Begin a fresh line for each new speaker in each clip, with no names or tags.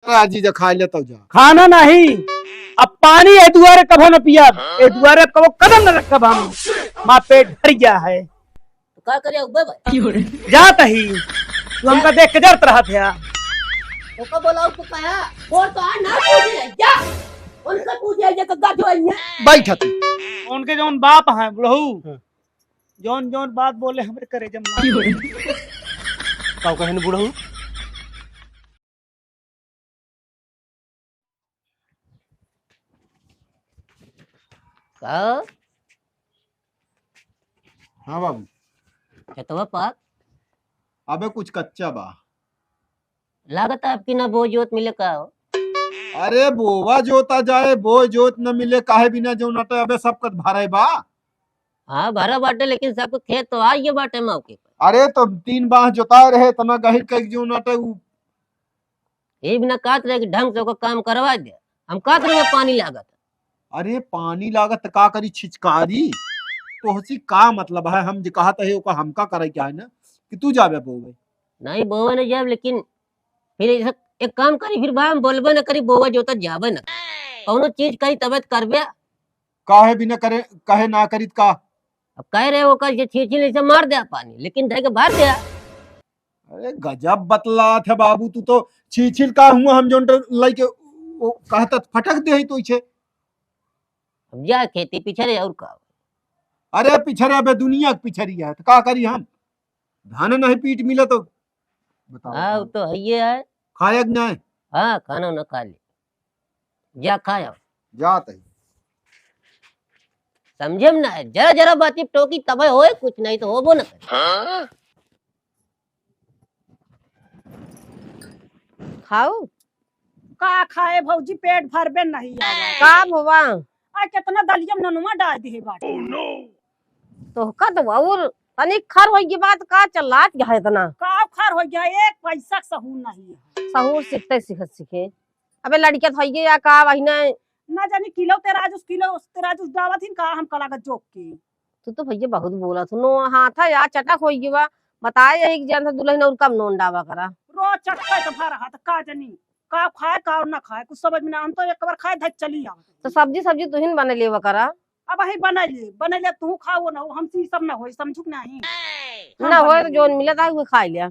जीजा खा लेता जा।
खाना नहीं, अब पानी ए दुआरे कभो न पिया, ए दुआरे कभो कदम न रखब हम। माँ पेट भर गया है।
तो का करे उबे भाई
जात ही तू हमका देख के जरत रहा था।
तो का बोलाऊ को कहा और तो आ ना पूछे जा उनका पूछे जे कद्दा जो है
बैठ तू।
उनके जौन बाप हैं बुढ़ऊ, जौन जौन बात बोले हमरे करे जम
का कहन बुढ़ऊ
का
हाँ बाबू।
खेतवा पाक
अबे कुछ कच्चा बा।
लागत आपकी ना बोझ जोत मिले का हो।
अरे बोवा जोता जाए बो जोत न मिले काहे बिना जो नटे अबे सब कत भरे बा।
हाँ भरा बाटे लेकिन सबको खेत तो आ ये बाटे मौके पर।
अरे तो 3 बाह जोताए रहे तना गहिर के जो नटे
ये बिना काट रहे कि ढंग से ओका काम करवा दे। हम काट रहे पानी लागत।
अरे पानी लागत का करी छिचकारी तो हसी का मतलब है। हम जे कहत है ओका हमका करे क्या है ना कि तू जाबे बोवे।
नहीं बोवा न जाब लेकिन फिर एक काम करी फिर भाई हम बोलबे न करी बोवा जोता जाबे न कौनो चीज करी तबत करबे।
काहे बिना करे कहे ना करित का।
अब कह रहे हो का छीछी से मार दे पानी लेकिन ढक के भर दे।
अरे गजब बतलात है बाबू तू तो छीछिल का हुआ हम जोन लइके कहत फटक दे तो इछे।
अब जा खेती पीछे और का।
अरे पिछड़े अबे दुनिया के पिछड़ी है तो का करी हम। धान नहीं पीट मिले तो बताओ।
हाँ तो है ये है।
खाया कि नहीं।
हाँ खाना न खा ले जा खाया
जात है।
समझे ना जरा जरा बाती टोकी तब होए कुछ नहीं तो होबो न करे।
खाऊ
का खाए भौजी पेट भरबे नहीं आवा।
का भवा
आ कितना दलियम ननुमा डाल दी बाटे।
तो का तो और तनिक खर होई की बात का चलात है इतना
का खार हो गया एक पैसा सहूर नहीं है।
सहूर सीखते सीखत सीखे अबे लड़किया होई गया का वहीना
ना जानी किलो तेराजूस डावत हिन का हम कलागत जोक के।
तू तो भैया बहुत बोला तू नो हाथा या चटक होई गवा बताए एक जन था दुल्हन और कब नोन डावा करा
रोज चक्का तो भर हाथ का जानी का खाए का ना खाए कुछ समझ में ना। हम तो एक बार खाए धक चली आ
तो सब्जी सब्जी तुहिन बने लेवा करा
अब ही बना ले तू खाओ ना हम सी सब ना होई समझुक नहीं।
ना होए तो जोन मिला था वो खा लिया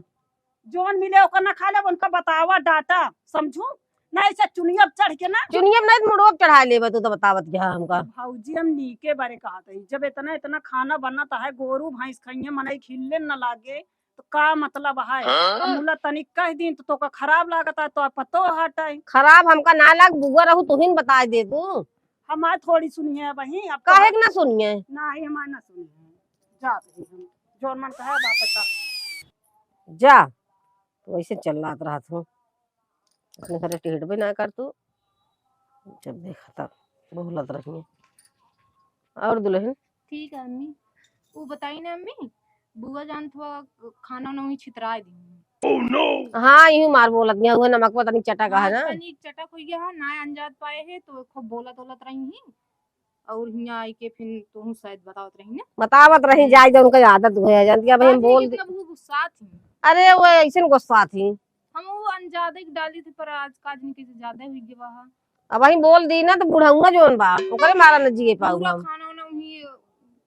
जोन मिले ओकर ना खा ले उनका बतावा डाटा समझू ना ऐसे चुनिया चढ़ के ना
चुनिया नहीं तो मुड़ोक चढ़ा लेवा तू तो बतावत क्या हमका
भौजी हम नीके बारे कहा था जब इतना इतना खाना बनता है गोरू भैंस खाइए मनई खिलने न लागे तो का मतलब है। मुला तनिक कह दिन तो का खराब लागता है तो पतो हटाई
खराब हमका ना लाग बुआ रहू तुहिन बता दे तू
हमार थोड़ी सुनिए वही अब
काहे के ना सुनिए
ना ही हमार ना सुनिए जाते हम जोन मन कहे बात का
जा तो ऐसे चल रहा था अपने सारे टेढ़ भी ना कर तू जब देखा तब बोलत रही और दुल्हन
ठीक है अम्मी वो बताई ना अम्मी बुआ जान थोड़ा खाना ना वही छितरा दी।
हाँ यूं मार बोलत गया हुआ नमक पता नहीं चटा का है ना
तनिक चटक हो गया है ना अनजात पाए है तो खूब बोलत रही ही और हिया आई के फिर तुम शायद बतावत रही ना
बतावत रही जाए जब उनका आदत हो जाती है भाई हम बोल
मतलब वो गुस्सा थी।
अरे वो ऐसे गुस्सा थी
हम वो अनजादे की डाली थी पर आज का दिन किसी ज्यादा हुई गया वहां
अब वही बोल दी ना तो बुढ़ाऊंगा जोन बा ओकरे मारा न जिए पाऊ
पूरा
हम
खाना ना वही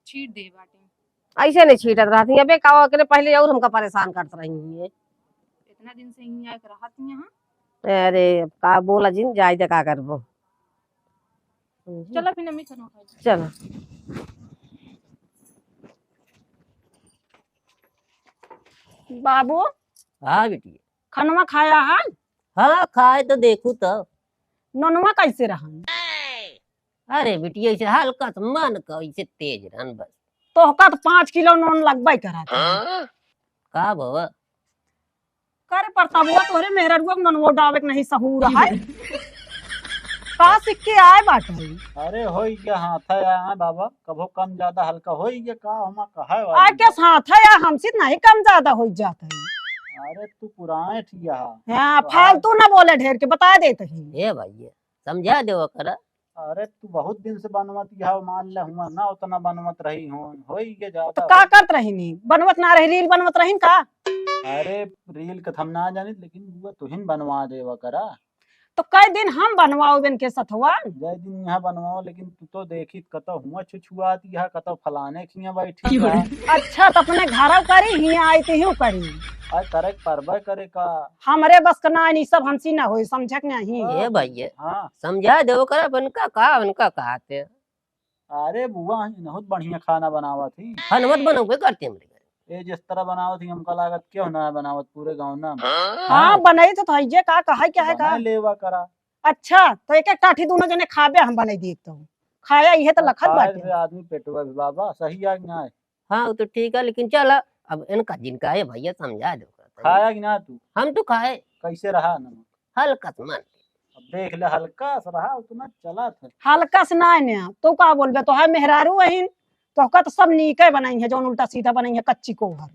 छीट दे बाटे
ऐसे नहीं छीटत रहती अबे का करे पहले और हमका परेशान करत रही है
इतना दिन से यहीं आके रहा थी यहाँ।
अरे का बोला जिन जाए दे का करबो
चलो फिर अम्मी खाना खाई
चलो
बाबू
हाँ बेटी
खनवा खाया है
हाँ खाए तो देखू तो।
ननुमा कैसे रहन
अरे बेटी ऐसे हल्का तो मन का ऐसे तेज रहन बस।
तोहका तो 5 किलो नून लगबई करा
का बाबा
करे पड़ता बुआ तोहरे मेहररुआ में ननवो डावे के नहीं सहूर है का सिक्के आए बाटे।
अरे होई गया हाथ है बाबा कभो कम ज्यादा हल्का होई गया का हमा कहा है
आ के साथ है या हमसे नहीं कम ज्यादा हो जाता है।
अरे तू पुराने ठिया
हां फालतू ना बोले ढेर के बता देते ही
ए भाई समझा देव करा।
अरे तू बहुत दिन से बनवत यहा मान ले हुआ ना उतना बनवत रही हूं होई गया ज्यादा
तो का करत रही नी बनवत ना रही रील बनवत रही का।
अरे रील का हम ना जानी लेकिन बुआ तुहिन बनवा देवा करा
तो कई दिन हम बनवाओ बिन के सथवा।
जय दिन यहाँ बनवाओ, लेकिन तू तो देखी कतो हुआ छुछुआती है, कतो फलाने खिया बैठी है।
अच्छा तो अपने घर करी हिया आई तो करी
आज करे परबे करे का।
हमरे बस का ना नहीं, सब हमसी ना होई, समझक नहीं।
ये भैया
हाँ
समझा दो कर उनका का उनका कहते
अरे बुआ बहुत बढ़िया खाना बनावा थी।
हनमत बनोगे करते हमरे घर।
ये जिस तरह बनावत थी हमका लागत क्यों ना बनावत पूरे गाँव ना।
हाँ बनाई तो ये का कहा क्या है का।
बनाए लेवा करा।
अच्छा तो एक एक काठी दोनों जने खाबे, हम बनाई देख तो खाया ये तो लखत
खाए
बाटे।
से आदमी पेटवा भी बाबा सही आ गया है।
हाँ वो तो ठीक है, लेकिन चल अब इनका जिनका है भैया समझा दो।
खाया कि ना तू?
हम तो खाए
कैसे रहा नमक?
हल्का मन।
अब देख ले हल्का सा रहा उतना चला था।
हल्का से ना ने तो का बोलबे, तो है मेहरारू वहीन तो का तो सब नीके बनाई है, जो उल्टा सीधा बनाई है कच्ची को घर।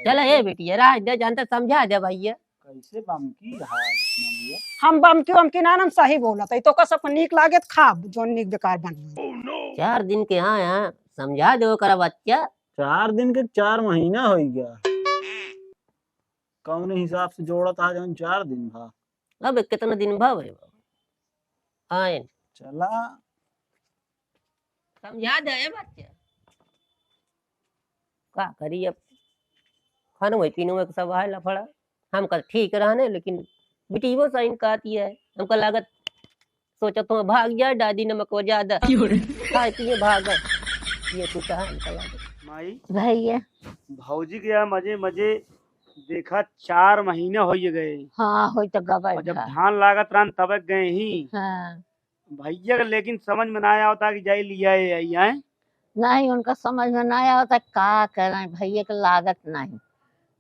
चल हे बेटी राज दे जानता समझा दे भैया।
कैसे बमकी रहा जितना भैया।
हम बमकी नाम सही बोलत है, तो का सबको नीक लागे तो खाब, जो नीक बेकार बन।
4 दिन के यहाँ समझा दो कर बच्चा।
4 दिन के 4 महीना हो गया। कौन हिसाब से जोड़ा था जौन 4 दिन था।
अब कितना दिन भावे आए
चला
समझा दे बच्चा का करी। अब खाने में पीने में सब है लफड़ा। हम कल ठीक रहने, लेकिन बेटी वो साइन कहती है हमको लागत सोचा तो भाग जाए दादी नमक वो ज्यादा खाए पिए भाग ये तू कहा हमको लागत।
माई
भैया
भौजी के यहाँ मजे मजे देखा 4 महीने हो गए।
हाँ हो तो गबर
और जब
था।
धान लागत रहन तब गए ही
हाँ
भैया का, लेकिन समझ में ना आया होता कि जाए लिया है।
नहीं उनका समझ में ना आया होता का करें, भैया के लागत नहीं,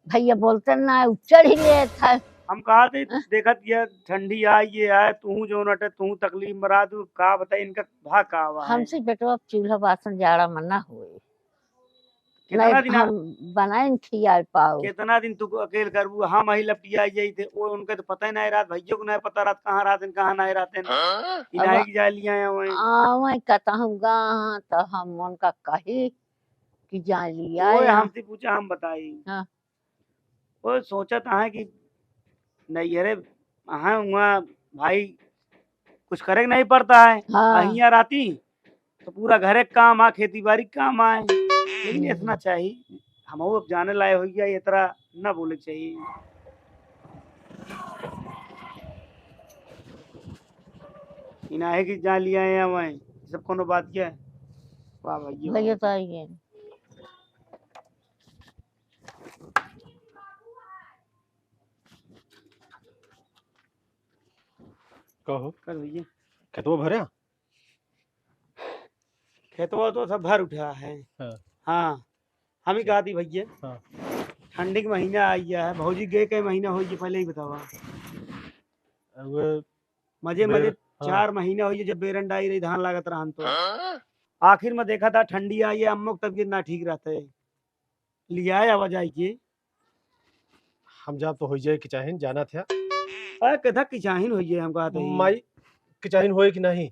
भैया बोलते ना चढ़ ही गए था।
हम कहा थे देखत ये ठंडी आई ये आए तू जो नटे तू तकलीफ मरा दू का बताई इनका भाग का हुआ है।
हमसे बेटवा चूल्हा बासन जाड़ा मना हुए
कितना
नहीं,
दिन
हम बनाए खिया पाओ।
कितना दिन तू अकेले करबू। हम ही लपटिया जाई थे वो उनके तो पता ही नहीं रात, भैया को नहीं पता रात कहाँ रात कहाँ नहीं रहते इनाही की जाए लिया है वहीं।
आवे कहूँगा तो हम उनका कही कि जा लिया
वो
है।
हमसे पूछा हम बताई।
हाँ।
वो सोचा था कि नहीं अरे हाँ वहाँ भाई कुछ करे के नहीं पड़ता है।
हाँ।
अहिया राती तो पूरा घरे काम आ, खेती बाड़ी काम आए, लेकिन इतना चाहिए हम अब जाने लायक हो गया, ये तरह न बोले चाहिए। इनाहे की जान लिया है वहीं सब कोनो बात क्या है। वाह भैया
भैया तो आइए
कहो
कर भैया
खेतवा भरे
खेतवा तो सब भर उठा है।
हाँ।
हाँ हम ही कहा थी भैया।
हाँ।
ठंडी के महीना आ गया है, भौजी गए कई महीना हो गया पहले ही बतावा।
अब
मजे
बेर-
मजे
हाँ।
4 महीना हो गया जब बेरंड आई रही धान लागत रहा तो आखिर में देखा था ठंडी आई है, अम्मो की तबीयत ना ठीक रहता है, लिया है आवाज आई की
हम जा तो हो जाए कि चाहे जाना था
कथा की चाहीन हो गया। हम कहा था
माई कि चाहे होए कि नहीं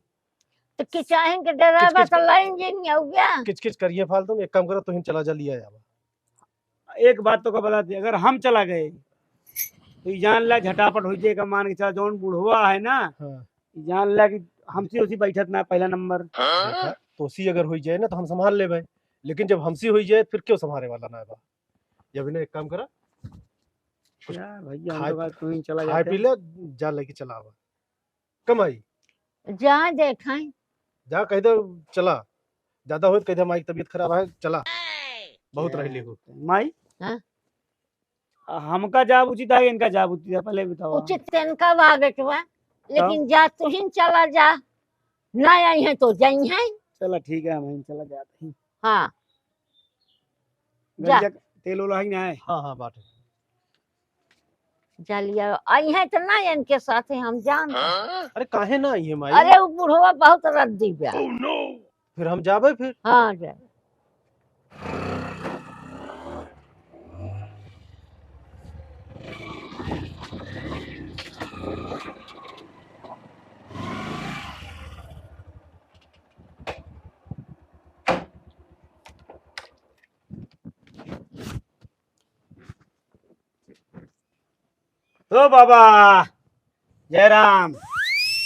तो किचाइन के ड्राइवर
किच-किच
तो लाइन जी हो गया।
किच किच करिए फालतू में। एक काम करो तो ही चला जा लिया जावा।
एक बात तो का बता दी, अगर हम चला गए तो ये जान ला झटापट हो जाएगा। मान के चला जौन बुढ़वा है ना
हाँ।
ये जान ला कि हमसे उसी बैठत ना पहला नंबर।
देखा तो उसी अगर हो जाए ना तो हम संभाल ले भाई, लेकिन जब हमसे हो जाए फिर क्यों संभाले वाला ना है बा। जब इन्हें एक काम करा
यार भैया हम
खाए-
तो बात तू ही चला
खाए
जाते
पी ले जा लेके चला आवा। कमाई
जा देखें
जा कह दो चला, ज्यादा हो तो कह दे माई की तबीयत खराब है चला बहुत रह ले
माई।
हाँ?
हमका जाब उचित है इनका जाब उचित है पहले बताओ।
उचित तिनका बागट हुआ, लेकिन जा तू ही चला जा, ना आई है तो जाई है।
चला ठीक है हम चला जाते हैं।
हाँ जा।
गंजा तेल वाला है ना है।
हाँ हाँ बात है।
जा लिया आई है तो ना इनके साथ ही हम जान।
अरे काहे ना आई है माई।
अरे वो बुढ़वा बहुत रद्दी पे।
फिर हम जाबे फिर।
हाँ जा।
ओ बाबा जय राम।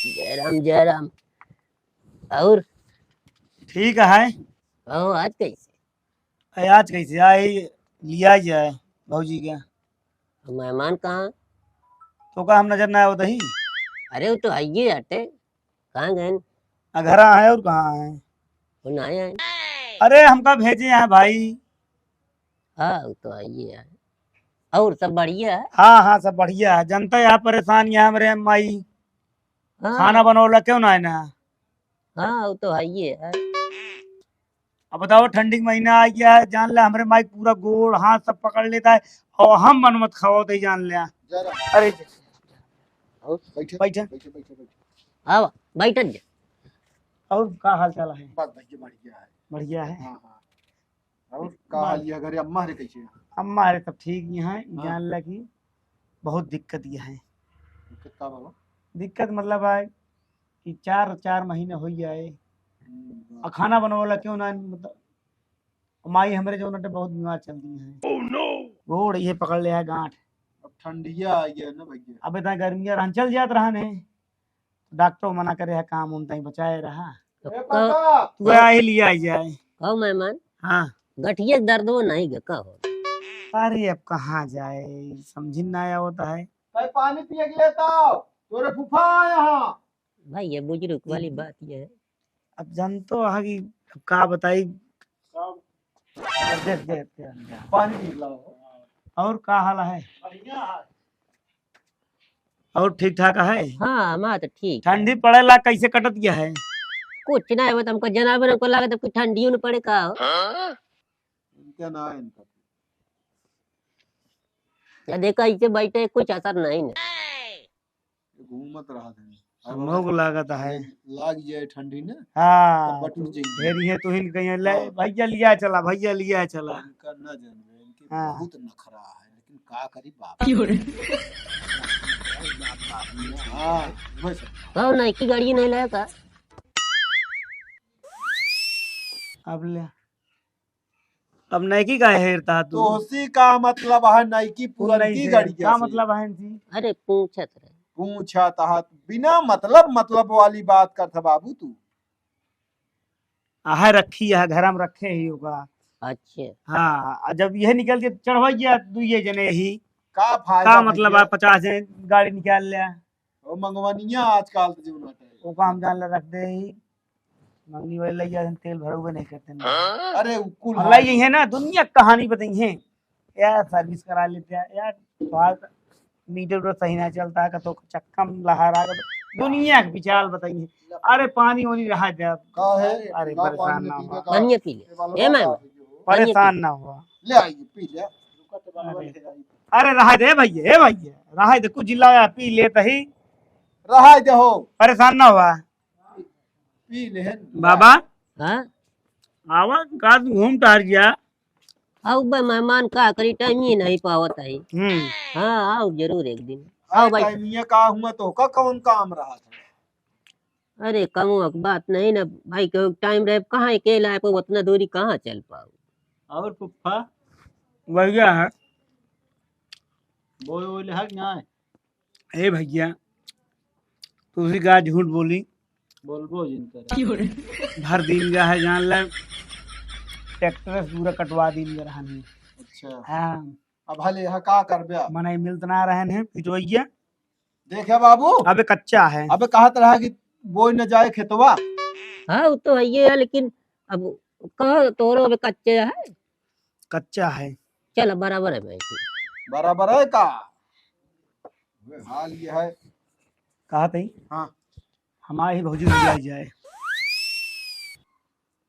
जय राम। और
ठीक है।
आओ आज कैसे?
आज कैसे आई लिया जाए भौजी के?
मेहमान कहाँ?
तो का हम नजर ना आया ही
अरे वो तो आइए आते, कहाँ गए?
घर है और कहाँ है?
वो ना आए।
अरे हमका भेजे हैं भाई।
हाँ वो तो आइए यार। और सब बढ़िया है?
हाँ हाँ सब बढ़िया है। जनता यहाँ परेशान यहाँ मेरे माई
हाँ
खाना बनौला क्यों ना है ना।
हाँ वो तो आइए यार।
अब बताओ ठंडी का महीना आ गया है, जान ले हमारे माई पूरा गोड़ हाथ सब पकड़ लेता है और हम मन मत खाओ तो जान ले। अरे
बैठे
बैठे।
बैठे बैठे बैठे।
आओ बैठन जा।
और का हाल चाल है?
बस भैया बढ़िया है।
बढ़िया है।
हाँ हाँ। और का हाल ये घरे अम्मा रे कैसे हैं?
अम्मा हमारे सब ठीक ही हैं।
हाँ।
जान ले की बहुत दिक्कत ये है।
दिक्कत का बाबा?
दिक्कत मतलब है कि 4 महीने हो जाए और खाना बनवाला क्यों ना, मतलब माई हमारे जो नटे बहुत बीमार चल दी है। गोड़ ये पकड़ लिया है गांठ।
अब ठंडिया आई है ना भैया।
अब इतना गर्मियाँ रहन चल जात रहा ने, डॉक्टर मना करे है काम उन तई बचाए रहा।
तो
ए
कहो
पापा,
तू आई लिया जाए।
कहो मेहमान,
हाँ।
गठिया के दर्द वो नहीं गा कहो।
अरे अब कहाँ जाए समझ ना आया होता है।
भाई पानी पिए के लेता आओ। तोरे फूफा आया यहाँ।
भाई ये बुजुर्ग वाली बात ये है।
अब जन तो है कि अब का बताई। देख देख
पानी पी लाओ।
और का हाल है?
बढ़िया है।
और ठीक ठाक है?
हाँ हमारा तो ठीक।
ठंडी पड़ेला कैसे कटत गया है?
कुछ ना है हमको जनावर को लगा तो कुछ ठंडियों न पड़े का हो।
इनका ना है इनका।
या देखा इसे बैठे कुछ असर नहीं ना।
घूमत रहा था।
हमको को लागत है।
लाग जाए ठंडी ना
हाँ
तब बटुक जाएगी।
ढेरी है तुहिन कहीं ले भैया लिया चला भैया लिया चला।
इनका ना जानवे इनके
हाँ।
बहुत नखरा है लेकिन का करी बाप। हाँ बस।
कहो नहीं की गाड़ी नहीं लाया का?
अब ले अब नाइकी का हेरता तू?
तो उसी का मतलब है नाइकी पुरानी गाड़ी
क्या मतलब है जी?
अरे पूछत रहे।
पूछा था बिना मतलब वाली बात कर था बाबू तू।
है रखी है घर में रखे ही होगा।
अच्छा
हाँ जब यह निकल के चढ़वाइया तू ये जने ही
का फायदा
का मतलब है 50 जने गाड़ी निकाल लिया
और मंगवानिया आजकल तो जीवन है।
वो काम जान ले रख दे ही मंगनी वाले लैया तेल भरे हुए नहीं करते ना।
अरे कुल
अल्लाह ये है ना दुनिया कहानी बताई है यार। सर्विस करा लेते हैं यार। बात मीटर तो सही ना चलता है तो चक्का में लहरा कर दुनिया की विचार बताइए। अरे पानी वानी रहा जब
का है।
अरे
का
परेशान
पानी
ना
पीने
हुआ
का।
पानी पी ले। ए मैम
परेशान ना हुआ।
ले आइए पी ले। रुका तो बाबा ले आइए।
अरे रहा दे भैया ए भैया रहा दे कुछ जिलाया पी लेता ही
रहा दे हो
परेशान ना हुआ।
पी ले
बाबा
हाँ
आवा का तू घूम टार गया।
आओ भाई मेहमान का करी टाइम ही नहीं पावत है।
हम्म
हाँ आओ जरूर एक दिन। आओ भाई।
टाइमिया का हुआ तो का कौन काम रहा था।
अरे कमुआ की बात नहीं ना भाई के टाइम रहे कहाँ अकेला है उतना दूरी कहाँ चल पाओ।
और पुप्पा
भैया है
बोल बोले है ना
ए भैया तू उसी का झूठ बोली
बोलबो जिनकर
भर दिन का है जान ले ट्रैक्टर से पूरा कटवा दिन रहने।
अच्छा
हाँ
अब हले यहाँ का करबे
मने मिलत ना रहन है पिटवैया।
देखे बाबू
अबे कच्चा है।
अबे कहत रहा कि बोई न जाए खेतवा।
हाँ वो तो है ये है लेकिन अब कहो तोरो अबे कच्चे है।
कच्चा है।
चल बराबर है भाई।
बराबर है का वे हाल ये है।
कहा थी
हाँ
हमारी भौजी लिया जाए।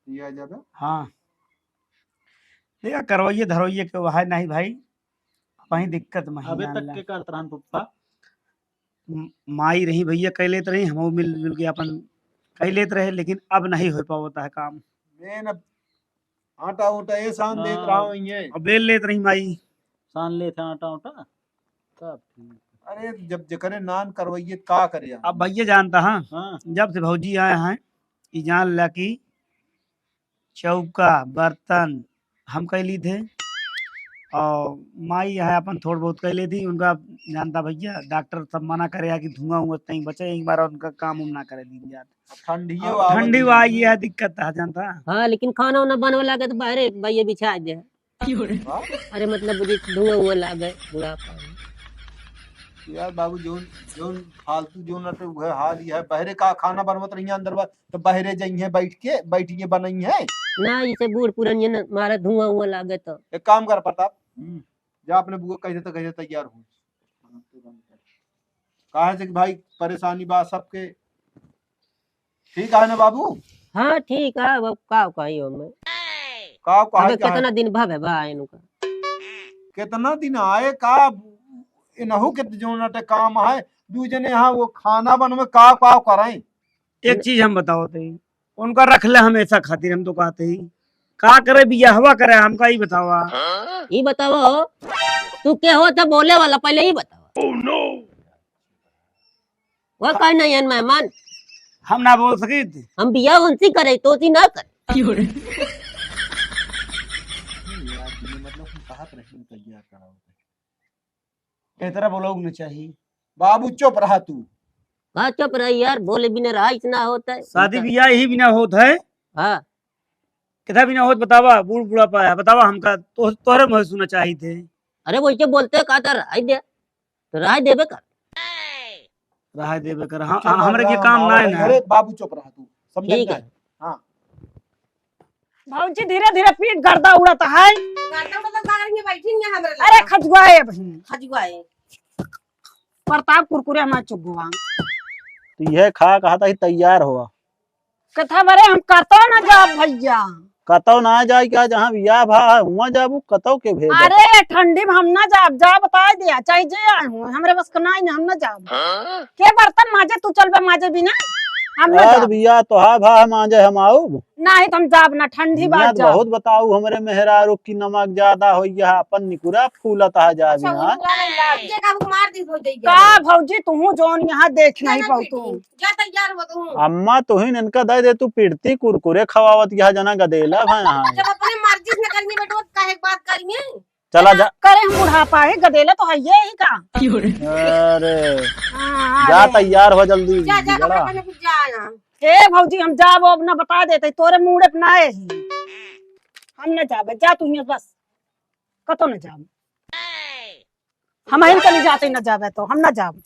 दिया जाबे।
हाँ देखा करवाइए धरोइए के वह नहीं भाई वही दिक्कत
अबे तक के करत रहन पुप्पा
माई रही भैया कह लेते रही हम मिल जुल के अपन कह लेते रहे लेकिन अब नहीं हो पाता है काम।
मैं न आटा उटा ये शान देत रहा हूँ ये।
अब बेल लेते रही माई
सान ले थे आटा उटा सब ठीक।
अरे जब जकरे नान करवाइए का करे हम?
अब भैया जानता हाँ
हाँ
जब से भौजी आए हैं कि जान ला कि चौका बर्तन हम कह ली थे और माई है अपन थोड़ बहुत कर लेती उनका जानता भैया डॉक्टर सब मना करे कि धुआं उआ तई बचे एक बार उनका काम उम ना करे दिन जात
ठंडी
ठंडी आई है दिक्कत है जानता
हाँ लेकिन खाना वाना बनवे लागे तो बाहरे भैया बिछा दे। अरे मतलब मुझे धुआं हुआ लागे बुढ़ापा में।
यार बाबू जोन जोन फालतू जोन अटे वह हाल ही है बहरे का खाना बनवत रही अंदर बा तो बहरे जाइए बैठिए बनाई है
ना इसे बूढ़ पुरानिया न मारा धुआं हुआ लागे तो
एक काम कर प्रताप जा अपने बुआ कैसे तो कैसे तैयार हो कहा से कि भाई परेशानी बात सबके ठीक है ना बाबू
हाँ ठीक है अब का कहियो मैं
का कहा
अबे कितना दिन भावे बा एनु का
कितना दिन आए का इनहु के जोन अटे काम है दूजने यहाँ वो खाना बनवे का कराएं
एक चीज हम बताओ थे उनका रख ले हमेशा खातिर हम तो कहते ही का करे बियाहवा करे हमका ही बतावा
ये बताओ तू क्या हो था बोले वाला पहले ही बताओ। oh, no. वो कह नहीं है मेहमान
हम ना बोल सके
हम बिया उनसी करे तो सी ना करे
मतलब हम कहा प्रश्न तैयार कराओ
ए तरह बोलोग न चाहिए
बाबू चुप रहा तू
कहा चुप रही यार बोले बिना रहा इतना होता है
शादी ब्याह ही बिना होत है
हाँ
कितना बिना होत बतावा बूढ़ बूढ़ा पाया बतावा हमका तोहरे मुँह सुना चाहिए थे
अरे वैसे बोलते का तो राय दे तो राय देवे कर
राह देवे कर हमरे के काम ना है ना
अरे बाबू चुप रहा तू समझ
ठीक
ना
है।
हाँ
भाऊजी धीरे धीरे पीठ गर्दा उड़ता है
गाता उड़ता का करेंगे बैठी नहीं हमरे लगा
अरे खजुआए बहन
खजुआए
प्रताप कुरकुरे हमारा चुगुआ
तो यह खा कहा था तैयार हुआ
कथा बरे हम करतो ना जा भैया
कतौ ना जाए क्या जहाँ बियाह भा हुआ जाबू कतौ के भेज
अरे ठंडी में हम ना जाब जा बता दिया चाहे जे आए हूँ हमरे बस का नहीं हम ना जाब के बर्तन माजे तू चलबे माजे बिना हम ना जाब
बियाह तो हा भा मांजे हम आऊ
नहीं तो हम जाब ना ठंडी बात जाब
बहुत बताऊ हमरे मेहरारू की नमक ज्यादा हो गया अपन निकुरा फूलत हा जा
अच्छा
बिना
ये का मार दी हो जाएगी
का भौजी तू जोन यहाँ देख नहीं पाऊ तू
क्या तैयार हो तू
अम्मा तुहिन इनका दे दे तू पिड़ती कुरकुरे खवावत यह जना गदेला भाई यहाँ
जब अपने मर्जी से करनी बेटो काहे बात करेंगे
चला जा
करे हम बुढ़ापा है गदेला तो है ये ही का
अरे
हाँ,
जा
अरे।
तैयार हो जल्दी
जा जा
जरा।
कपड़ा पहने फिर जा यहाँ
हे भौजी हम जाब अब ना बता देते तोरे मुंह अपना आए ही हम ना जाबे जा तू यहाँ बस कतो ना जाब हम ही चली जाते ना जाबे तो हम ना जाब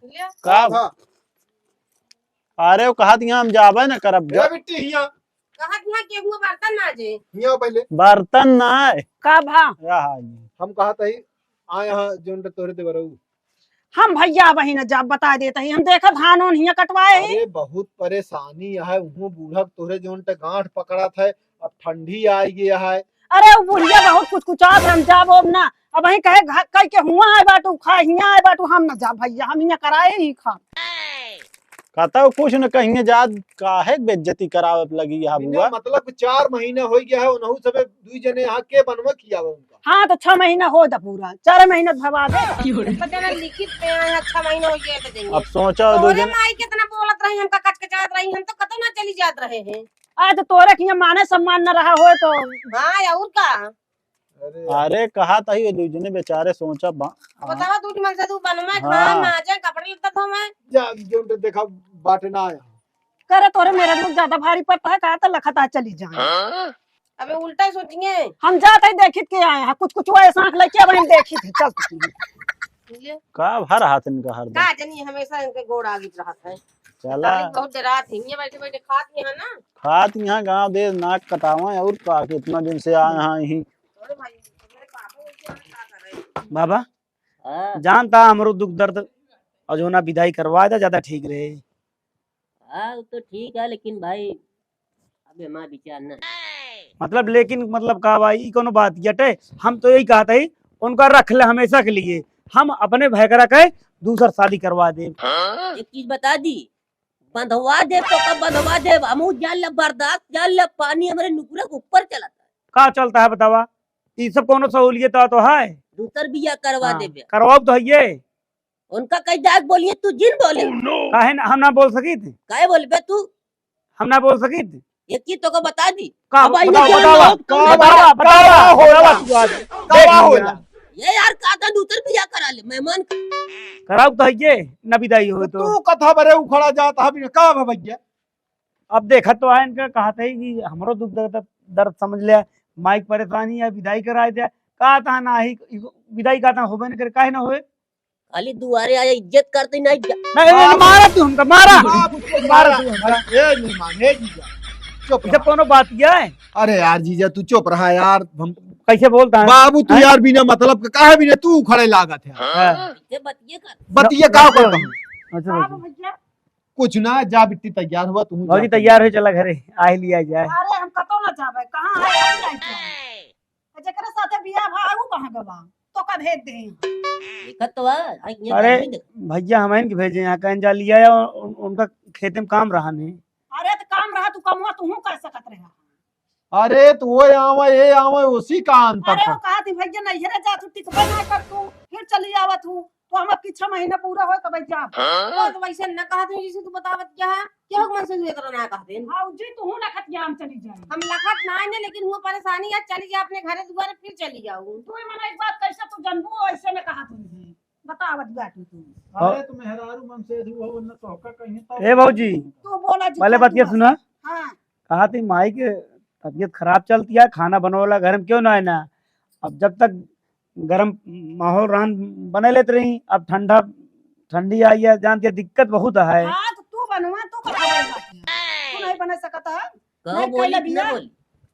ले
का अरे वो कहा दिया हम जाबे न करब
जा बिट्टी हिया
कहा यहाँ केहू बर्तन ना जे
हिया पहले
बर्तन ना है
का भा
हम कहा था आए यहाँ जोन तोरे दे बरऊ
हम भैया वही न जाब बता देते ही हम देखा धान ओन हिया कटवाए ही
अरे बहुत परेशानी है उहो बूढ़क तोरे जोन ते गांठ पकड़ा था अब ठंडी आई गया है
अरे वो बुढ़िया बहुत कुछ कुचात हम जाब अब ना अब वही कहे कह के हुआ है बाटू खा हिया है बाटू हम ना जाब भैया हम हिया कराए ही खा
कहता कुछ न कहीं जात काहे बेइज्जती करावे लगी यहाँ बुआ
बिना मतलब 4 महीने हो गया है उनहु सबे दुई जने यहाँ के बनवा किया हुआ उनका
हाँ तो 6 महीना हो जा पूरा 4 महीना भरवा दे
पता ना लिखित पे आए अच्छा महीना हो गया तो देंगे
अब सोचा दो
तोरे
जन
माई कितना बोलत रही हमका कचकचात रही हम तो कतो ना चली जात रहे हैं
आज तोरे की माने सम्मान न रहा हो तो
हाँ और का
अरे कहा था ये दूजने बेचारे सोचा
बतावा तू मन से तू बनवा खा
हाँ।
माजे कपड़े लेता था मैं
जा जोन ते देखा बाटे ना आया
करे तोरे मेरे लोग ज्यादा भारी पड़ता है कहा तो लखता चली जाए
अबे उल्टा ही सोचिए
हम जाते ही देखित के आए हैं कुछ कुछ ऐसा आंख लेके अब हम देखित है चल
ले
का भर हाथ इनका हर
का जनी हमेशा इनके गोड़ आगे रहा है
चला
बहुत डरा थी ये बैठे बैठे खाती है ना
खात यहाँ गांव दे नाक कटावा और का कितना दिन से आए यहाँ ही
थोड़े भाई मेरे पापा उनके यहाँ क्या कर रहे
बाबा
हाँ
जानता हमरो दुख दर्द और जो ना विदाई करवा दे ज्यादा ठीक रहे
हाँ वो तो ठीक है लेकिन भाई अबे माँ विचार ना
मतलब लेकिन मतलब का भाई ई कोनो बात यटे हम तो यही कहा था उनका रख ले हमेशा के लिए हम अपने भाई करा के दूसर शादी करवा दे
एक चीज बता दी बंधवा दे तो कब बंधवा दे हमू जान ले बर्दाश्त जान ले पानी हमारे नुकुरा के ऊपर चला
का चलता है बतावा ई सब कोनो सहूलियत तो है
दूसर बिया करवा
हाँ,
दे बे
करवाओ तो है ये
उनका कई जाग बोलिए तू जिन बोले
काहे ना हम ना बोल सकी थे
काहे बोले बे तू
हम ना बोल सकी थे
एक चीज तो को बता दी
का
अब आई
बताओ
ना
बताओ
का
बताओ
होला
तू आज
का होला
ये यार का था दूसर बिया करा ले मेहमान का।
कराओ तो ये न विदाई हो तो
तू कथा बरे उखड़ा जाता है का भैया।
अब देखा तो है इनका कहा था कि हमरो दुख दर्द समझ लिया माइक परेशानी है विदाई कराए दे कहा था ना ही विदाई का था होबे न करे काहे ना होए
खाली दुआरे आया इज्जत करते नहीं
नहीं मारा तू हमका मारा
बाबू को
मारा तू हमका
ए नहीं माने जीजा चुप
जब कोनो बात किया है
अरे यार जीजा तू चुप रहा यार हम
कैसे बोलता है
बाबू तू यार बिना मतलब का काहे बिना तू खड़े लागत है
हाँ।
ये बतिए कर
बतिया का करता हूं
अच्छा
बाप
अच्छा।
भैया
कुछ ना जा बिट्टी तैयार हुआ तू
भौजी तैयार हो चला घरे आ ही लिया जाए
अरे हम कतो ना जाबे कहां है हम जाई छे जेकरा साथे बियाह भाऊ कहां गवा तो का भेज दे
देखत तो है ये
अरे
नहीं देख।
भैया हम इनके भेजे यहाँ कहीं जा लिया है और उनका खेते में काम रहा नहीं
अरे तो काम रहा तू कमुआ तू कर सकत रहा
अरे तो वो आवे ये आवे उसी का अंतर
अरे
था
वो कहा थी भैया नहीं रे जा तू टिकबे ना कर तू फिर चली आवत हूं तो हम अब 6 महीना पूरा हो तो भाई जा
तो वैसे न कहा तू जिसे तू बतावत क्या मन से ये करना कहते
हां जी तू लखत जा हम चली जाए
हम लखत ना है लेकिन वो परेशानी है चली जा अपने घरे दुआरे फिर चली जाऊं
तू मने एक बात कैसे तू जनबू ऐसे में कहा तू बतावत बात तू
अरे तुम मेहरारू मन से हो न तो का कहीं तो
ए भौजी
तू बोला जी
पहले बात ये सुना
हां
कहा थी माई के तबीयत खराब चलती है खाना बनवाला घर में क्यों ना है ना अब जब तक गर्म माहौल रहन बने लेते रही अब ठंडी आई है जानती है दिक्कत बहुत है
हां तो तू बनवा तू का तू नहीं बना सकता है
कहो
नहीं,
बोली
पहले
ना
बिया।
बोली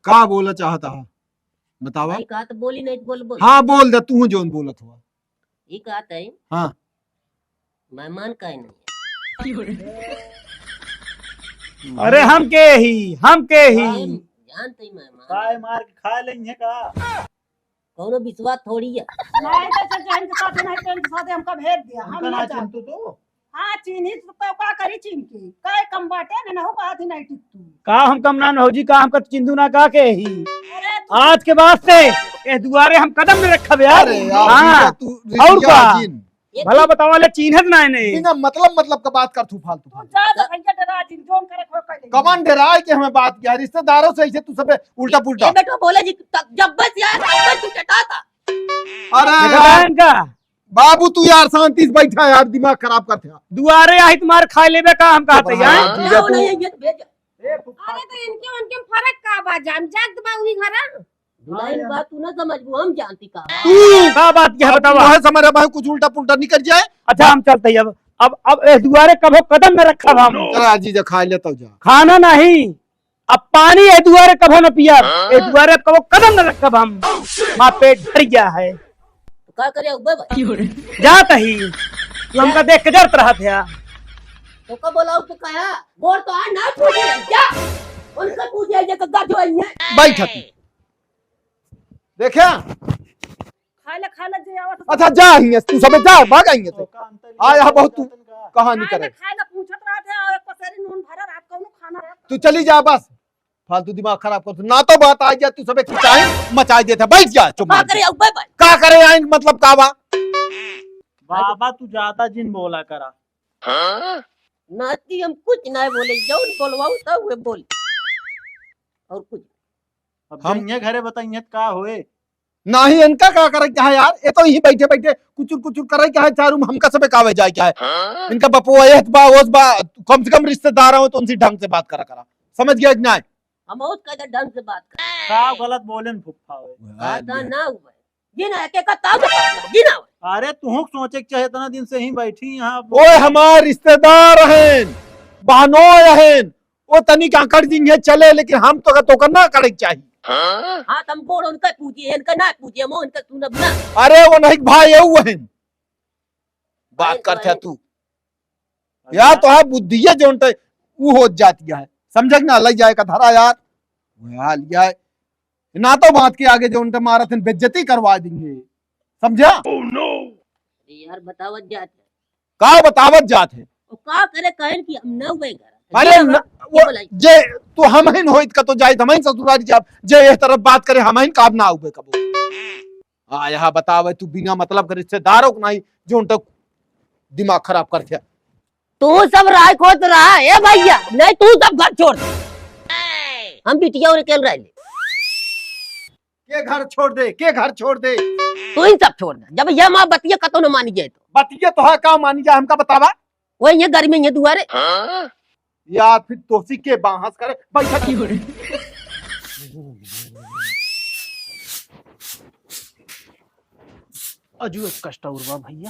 का बोला चाहता है बतावा
भाई कहा तो बोली नहीं तो बोल बोल
हाँ बोल दे तू जोन बोलत हुआ
ये कहता है
हाँ
मेहमान का ही नहीं
अरे हम के ही
जानते ही मेहमान
काय मार के खा लेंगे का
कौनो विश्वास थोड़ी है
नहीं तो जैन के साथ नहीं जैन के साथ हमका भेज दिया हम
हमका
ना
ना
जा
चिंतु तो
हां चीनी तो का करी चीन की काय कम बाटे ना हो कहा थी नहीं टिक तू
का हम कम ना भौजी का हमका चिंदू ना का के ही
अरे तू
आज के बाद से ए दुआरे हम कदम में रखब यार
अरे यार
हाँ
तू
और
रिसिया
का?
जिन।
भला बतावा ले चिन्हत ना ने
बिना मतलब का बात कर तू फालतू
तू जा तो भैया डरा जिन जोन करे खो कर
कमान डराए के हमें बात किया रिश्तेदारों से ऐसे तू सब उल्टा पुल्टा
ये बेटा बोले जी जब बस यार तब बस तू चटाता
अरे
देखा
यार,
इनका
बाबू तू यार शांति से बैठा यार दिमाग खराब करते हैं
दुआरे आई तुम्हारे खाए लेबे का हम कहते हैं
हाँ, जीजा
ना नहीं ये भेज
ए फुफा
अरे तो इनके उनके फर्क का बा जान जाग दबा उही घरा दुलाइन बात तू ना समझबू हम जानती का
तू
का बात क्या बतावा
है समझ रहा कुछ उल्टा पुल्टा निकल जाए
अच्छा हम चलते हैं अब ए दुआरे कब कदम में रखब हम
चला जीजा खा लेता हूँ जा
खाना नहीं अब पानी ए दुआरे कब न पिया ए दुआरे कब कदम न रखब हम मां पेट भर गया है
तो का करे उबे भाई
जात ही तू हमका देख के जरत रहा था
तो का बोला तो कहा बोल तो आ ना पूछे जा उनका पूछे जे का जो है
बैठा तू देखा
खा ले जे आवत
अच्छा जा ही तू सब जा भाग आएंगे
तो
तो
का अंतर
आ यहाँ बहुत तू
का
कहानी करे
खाए ले पूछत रहा थे और पसेरी नून भरा रात को खाना रहा
तू चली जा बस फालतू दिमाग खराब कर ना तो बात आ गया तू सब खिंचाए मचाई देता बैठ जा चुप
का
मार
करे उबे भाई
का करे आएंगे मतलब का बा
बाबा तू ज्यादा जिन बोला करा
नाती हम कुछ ना बोले जौन बोलवाऊ तब वे बोल और कुछ
अब
हम-
हम घरे बताइए का होए
ना ही इनका का करे क्या है यार ये तो यही बैठे बैठे कुचुर करे क्या है चारू हमका सब कावे जाए क्या है इनका बपुआ ये बा ओस बा कम से कम रिश्तेदार हो तो उनसे ढंग से बात करा करा समझ गया कि नहीं
हम उस का ढंग से बात कर
का गलत बोले न फुफा होए
बात ना हुआ जिना के का ताब जिना
अरे तू सोचे के चाहे इतना दिन से ही बैठी यहाँ
ओए हमार रिश्तेदार हैं बहनों हैं वो तनिक आकड़ जिंग है चले लेकिन हम तो करना करे चाहिए
हां तुम बोल उनका पूछिए इनका ना पूछिए मो उनका सुनब ना
अरे वो नहीं भाई है वो हैं बात करते है तू यार तो है बुद्धि है जो वो हो जाती है समझ ना लग जाए का धरा यार वो हाल लिया है ना तो बात के आगे जो उनका मारा थे बेइज्जती करवा देंगे समझा
यार बतावत जात
का बतावत जात है
और का करे कहन कि हम न हुए घर
अरे न, वो जे तू हम ही होइत का तो जाए हम ही ससुरारी जाब जे इस तरफ बात करे हम ही काम ना आवे कबो आ यहाँ बतावे तू बिना मतलब के रिश्तेदारों को नहीं जो उनका दिमाग खराब करते
तू सब राय खोद रहा है भैया नहीं तू सब घर छोड़ हम बिटिया और अकेले रह ले।
के घर छोड़ दे, के घर छोड़ दे।
तू इन सब छोड़ दे, जब यह माँ बतिया कतो न मानी जाए तो
बतिया तो है का मानी जा हमका बतावा।
वही ये गर्मी ये दुआरे
या फिर तोसी के बाहस करे बैठा की हो
अजू एक कष्ट उर्वा भैया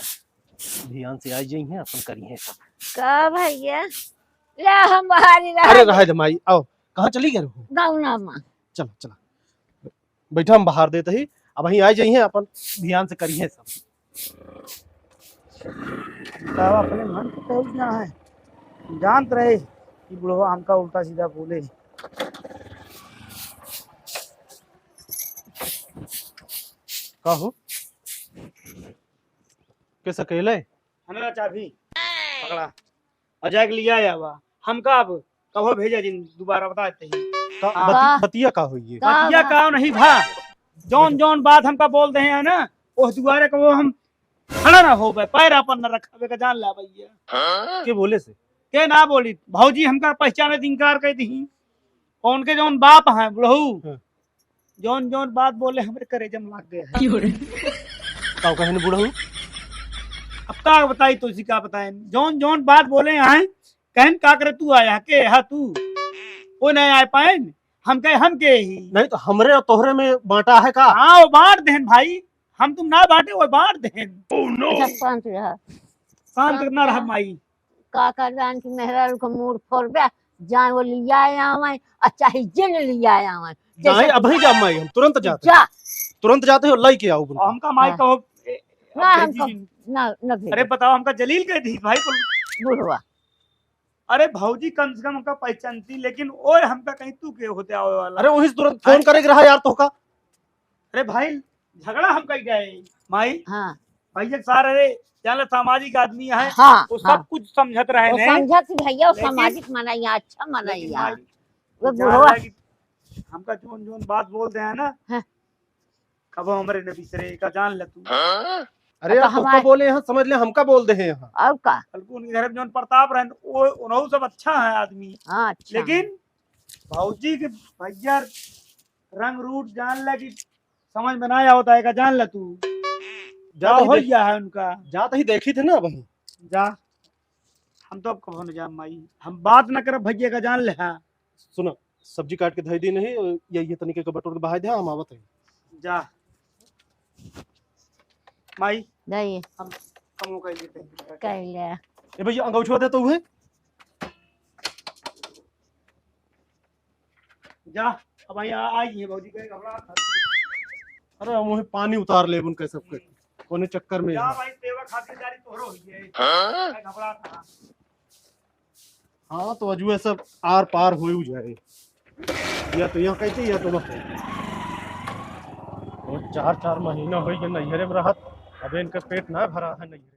ध्यान से आई जाई हैं अपन करी हैं सब।
का भैया ले हम बाहर ही
अरे रहे दे माई, आओ कहाँ चली गए हो?
गौना माँ
चलो चलो बैठा, हम बाहर देते ही अब वहीं आई जाई हैं अपन ध्यान से करी हैं सब।
बतावा अपने मन को तो ना है, जानत रहे कि बुढ़वा हमका उल्टा सीधा बोले।
का हो कैसे अकेले?
हमें चाबी पकड़ा अजय के लिया या बा हमका अब कहो भेजा जिन दोबारा बताते ही
बतिया का हुई है?
बतिया का नहीं भा, जौन जौन बात हमका बोल दे हैं ना उस दुआरे को वो हम खड़ा ना हो बे, पैर अपन न रखा का जान ला भैया।
के बोले से?
के ना बोली भौजी हमका पहचाने से इनकार कर दी। कौन के जौन बाप हैं बुढ़ऊ जौन जौन बात बोले हमरे करेजम लाग गए हैं।
का कहने बुढ़ऊ?
अब का बताई तो इसी का बताए जौन जौन बात बोले हैं कहन का करे तू आया के हा तू वो नहीं आ पाए हम कहे हम के ही
नहीं तो हमरे और तोहरे में बांटा है का?
हाँ वो बांट देन भाई, हम तुम ना बांटे वो बांट देन।
अच्छा शांत रह,
शांत करना रहा माई
का कर जान की मेहरा को मूड फोड़ बे जान वो लिया आया मैं अच्छा ही जिन लिया आया मैं
नहीं अभी जा माई, हम तुरंत जाते
जा
तुरंत जाते हो लाई के आओ।
और हमका माई
हाँ।
कहो
ना
भेजी
हमको
जिन।
ना न भेज
अरे बताओ हमका जलील कह दी भाई को।
बुढ़वा
अरे भौजी कम से कम हमका पहचानती लेकिन और हमका कहीं तू के होते आओ वाला।
अरे वही तुरंत फोन करेगा रहा यार तो का।
अरे भाई झगड़ा हम कहीं गए माई
हाँ
भैया सारे जान सामाजिक आदमी है
हाँ
वो सब
हाँ
कुछ समझत रहे
वो
ने
समझत भैया वो
लेकिन-
सामाजिक मनाइया अच्छा मनाइया
माई,
वो
जान
बुढ़वा
लगी, हमका जोन जोन बात बोलते हैं ना
हाँ।
कब हमारे न बिसरे का जान ले तू।
अरे यार तो बोले यहाँ समझ ले हमका बोल दे हैं यहाँ।
और का
बल्कि उनके घर में जोन प्रताप रहे वो उन्हों सब अच्छा है आदमी
हाँ अच्छा
लेकिन भौजी के भैया रंग रूट जान ले कि समझ में ना आया होता है का जान ले तू जा
जाते
हो
ही
गया है उनका
जाते ही देखी थे ना वही।
जा हम तो अब कहो न जा माई हम बात न कर भैया का जान ले। हाँ
सुनो सब्जी काट के धई दी नहीं ये तनिके के बटोर के बहा दे हम आवत है।
जा माई
नहीं
हम कमो कर लेते हैं
कर ले
ए भैया अंगूठा दे तो हुए
जा अब यहाँ आई है भौजी का घबरा।
अरे मुहे पानी उतार ले उनके सबके कोने चक्कर में।
जा भाई सेवा खातिरदारी तोहरो हुई है घबरा था।
हाँ तो अजुए सब आर पार हो जाए या तो यहाँ कहते या तो वहाँ। और 4-4 महीना हो गए नैहरे में रहत, अब इनका पेट ना भरा है नैहरे।